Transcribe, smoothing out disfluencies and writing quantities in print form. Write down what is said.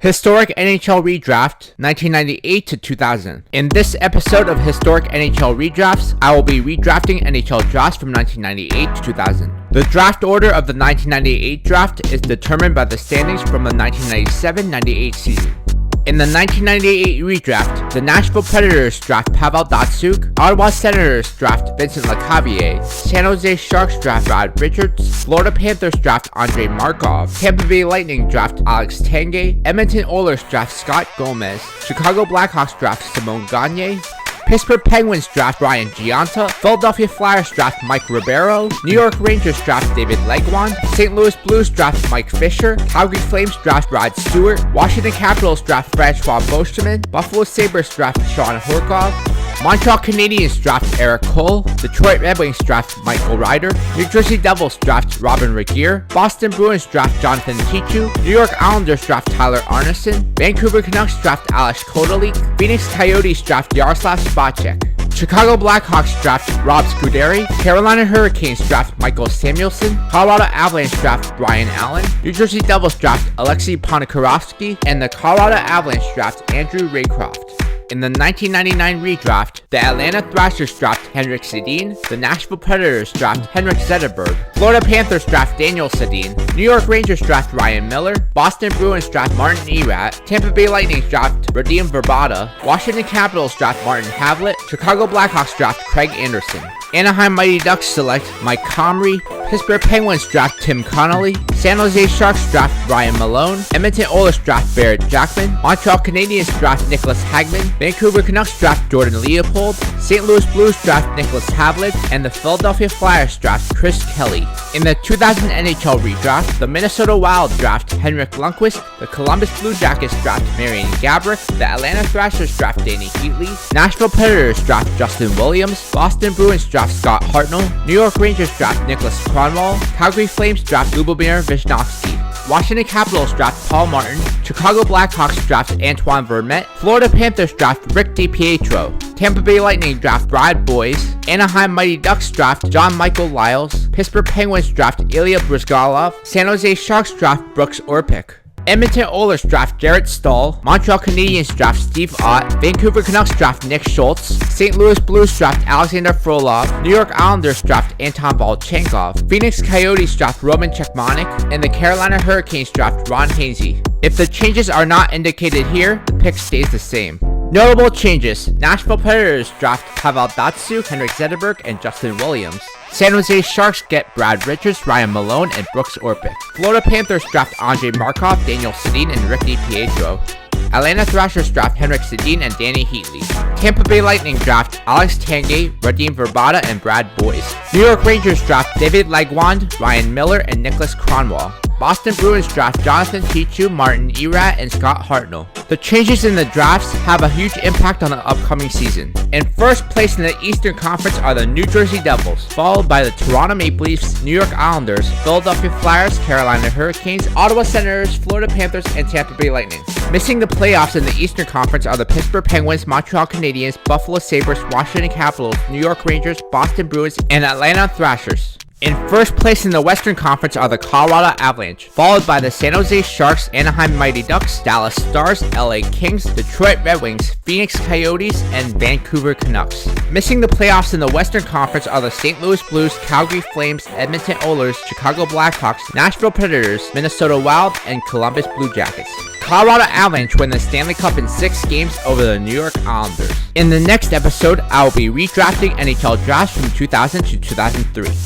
Historic NHL Redraft 1998 to 2000. In this episode of Historic NHL Redrafts, I will be redrafting NHL Drafts from 1998 to 2000. The draft order of the 1998 draft is determined by the standings from the 1997-98 season. In the 1998 redraft, the Nashville Predators draft Pavel Datsyuk, Ottawa Senators draft Vincent Lecavalier, San Jose Sharks draft Brad Richards, Florida Panthers draft Andrei Markov, Tampa Bay Lightning draft Alex Tanguay, Edmonton Oilers draft Scott Gomez, Chicago Blackhawks draft Simone Gagne, Pittsburgh Penguins draft Brian Giunta, Philadelphia Flyers draft Mike Ribeiro, New York Rangers draft David Legwand, St. Louis Blues draft Mike Fisher, Calgary Flames draft Brad Stewart, Washington Capitals draft Francois Beauchemin, Buffalo Sabres draft Sean Horkov, Montreal Canadiens draft Eric Cole, Detroit Red Wings draft Michael Ryder, New Jersey Devils draft Robin Regehr, Boston Bruins draft Jonathan Tichu, New York Islanders draft Tyler Arneson, Vancouver Canucks draft Alex Kodelik, Phoenix Coyotes draft Yaroslav Spacek, Chicago Blackhawks draft Rob Scuderi, Carolina Hurricanes draft Michael Samuelson, Colorado Avalanche draft Brian Allen, New Jersey Devils draft Alexei Ponikarovsky, and the Colorado Avalanche draft Andrew Raycroft. In the 1999 redraft, the Atlanta Thrashers draft Henrik Sedin, the Nashville Predators draft Henrik Zetterberg, Florida Panthers draft Daniel Sedin, New York Rangers draft Ryan Miller, Boston Bruins draft Martin Erat, Tampa Bay Lightning draft Radim Verbata, Washington Capitals draft Martin Havlat, Chicago Blackhawks draft Craig Anderson, Anaheim Mighty Ducks select Mike Comrie, Pittsburgh Penguins draft Tim Connolly, San Jose Sharks draft Ryan Malone, Edmonton Oilers draft Barrett Jackman, Montreal Canadiens draft Nicholas Hagman, Vancouver Canucks draft Jordan Leopold, St. Louis Blues draft Nicholas Havlat, and the Philadelphia Flyers draft Chris Kelly. In the 2000 NHL redraft, the Minnesota Wild draft Henrik Lundqvist, the Columbus Blue Jackets draft Marian Gaborik, the Atlanta Thrashers draft Danny Heatley, Nashville Predators draft Justin Williams, Boston Bruins draft Scott Hartnell, New York Rangers draft Nicholas Kronwall, Calgary Flames draft Lubomir Visnovsky, Washington Capitals draft Paul Martin, Chicago Blackhawks draft Antoine Vermette, Florida Panthers draft Rick DiPietro, Tampa Bay Lightning draft Brad Boyes, Anaheim Mighty Ducks draft John Michael Lyles, Pittsburgh Penguins draft Ilya Bryzgalov, San Jose Sharks draft Brooks Orpik, Edmonton Oilers draft Garrett Stahl, Montreal Canadiens draft Steve Ott, Vancouver Canucks draft Nick Schultz, St. Louis Blues draft Alexander Frolov, New York Islanders draft Anton Volchenkov, Phoenix Coyotes draft Roman Cechmanek, and the Carolina Hurricanes draft Ron Hainsey. If the changes are not indicated here, the pick stays the same. Notable changes: Nashville Predators draft Pavel Datsyuk, Henrik Zetterberg, and Justin Williams. San Jose Sharks get Brad Richards, Ryan Malone, and Brooks Orpik. Florida Panthers draft Andrei Markov, Daniel Sedin, and Rick DiPietro. Atlanta Thrashers draft Henrik Sedin and Danny Heatley. Tampa Bay Lightning draft Alex Tanguay, Radim Verbata, and Brad Boyes. New York Rangers draft David Legwand, Ryan Miller, and Nicholas Kronwall. Boston Bruins draft Jonathan Tichu, Martin Erat, and Scott Hartnell. The changes in the drafts have a huge impact on the upcoming season. In first place in the Eastern Conference are the New Jersey Devils, followed by the Toronto Maple Leafs, New York Islanders, Philadelphia Flyers, Carolina Hurricanes, Ottawa Senators, Florida Panthers, and Tampa Bay Lightning. Missing the playoffs in the Eastern Conference are the Pittsburgh Penguins, Montreal Canadiens, Buffalo Sabres, Washington Capitals, New York Rangers, Boston Bruins, and Atlanta Thrashers. In first place in the Western Conference are the Colorado Avalanche, followed by the San Jose Sharks, Anaheim Mighty Ducks, Dallas Stars, LA Kings, Detroit Red Wings, Phoenix Coyotes, and Vancouver Canucks. Missing the playoffs in the Western Conference are the St. Louis Blues, Calgary Flames, Edmonton Oilers, Chicago Blackhawks, Nashville Predators, Minnesota Wild, and Columbus Blue Jackets. Colorado Avalanche win the Stanley Cup in 6 games over the New York Islanders. In the next episode, I will be redrafting NHL Drafts from 2000 to 2003.